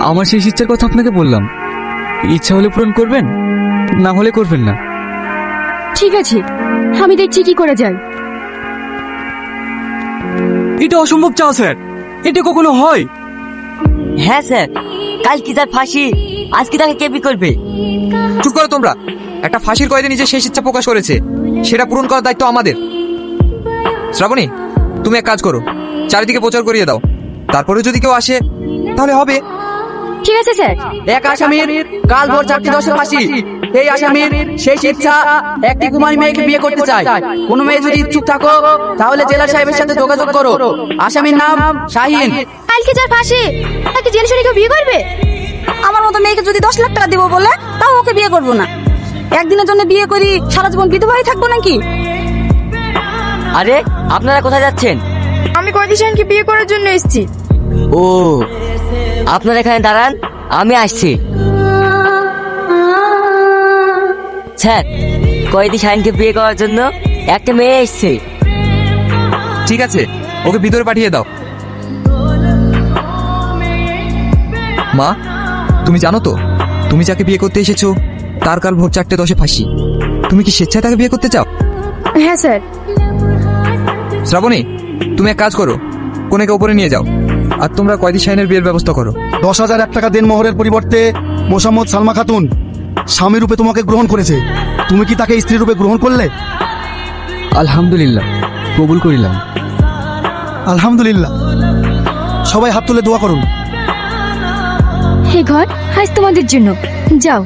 আমার শেষ ইচ্ছার কথা আপনাকে বললাম, ইচ্ছা হলে পূরণ করবেন, না হলে করবেন না। ঠিক আছে, আমি দেখছি কি করা যায়। এটা অসম্ভব চাও স্যার, এটা কখনো হয়? হ্যাঁ স্যার, কাল কি তার ফাঁসি, আজকে তাকে কে বি করবে? চুপ করো তোমরা। একটা ফাঁসির কয়েদি নিজের শেষ ইচ্ছা প্রকাশ করেছে, সেটা পূরণ করার দায়িত্ব আমাদের। শ্রাবণী, তুমি এক কাজ করো, চারিদিকে প্রচার করিয়ে দাও, তারপরে যদি কেউ আসে তাহলে হবে। ঠিক আছে স্যার। এক আসামির কাল ভোর 4:10 ফাঁসি। এই আসামির শেষ ইচ্ছা একটি কুমারী মেয়েকে বিয়ে করতে চায়। কোনো মেয়ে যদি ইচ্ছুক থাকো তাহলে জেলা সাহেবের সাথে যোগাযোগ করো। আসামির নাম শাহিন। কালকে যার ফাঁসি, তাকে জেনে শুনে কেউ বিয়ে করবে? আমার মতো মেয়েকে যদি 10 লাখ টাকা দিব বলে, তাও ওকে বিয়ে করবো না। একদিনের জন্য বিয়ে করি, সারা জীবন বিধবা হয়ে থাকবো নাকি? আরে আপনারা কোথায় যাচ্ছেন? আমি কয়দি শাহিনকে বিয়ে করার জন্য এসেছি। ও, আপনারা এখানে দাঁড়ান, আমি আসছি। স্যার, কয়েদি শাহিনকে বিয়ে করার জন্য একটা মেয়ে এসছে। ঠিক আছে, ওকে ভিতরে পাঠিয়ে দাও। মা, তুমি জানো তো, তুমি যাকে বিয়ে করতে এসেছো তার কাল ভোর 4:10 ফাঁসি। তুমি কি স্বেচ্ছায় তাকে বিয়ে করতে চাও? হ্যাঁ স্যার। শ্রাবণী, তুমি এক কাজ করো, কোনেকে উপরে নিয়ে যাও, আর তোমরা কয়েদি শাহিনের বিয়ের ব্যবস্থা করো। 10,001 টাকা দেন মোহরের পরিবর্তে মোসাম্মদ সালমা খাতুন স্বামী রূপে তোমাকে গ্রহণ করেছে। তুমি কি তাকে স্ত্রী রূপে গ্রহণ করলে? আলহামদুলিল্লাহ, কবুল করিলাম। আলহামদুলিল্লাহ। সবাই হাত তুলে দোয়া করুন। হে ঘর, আজ তোমাদের জন্য। যাও।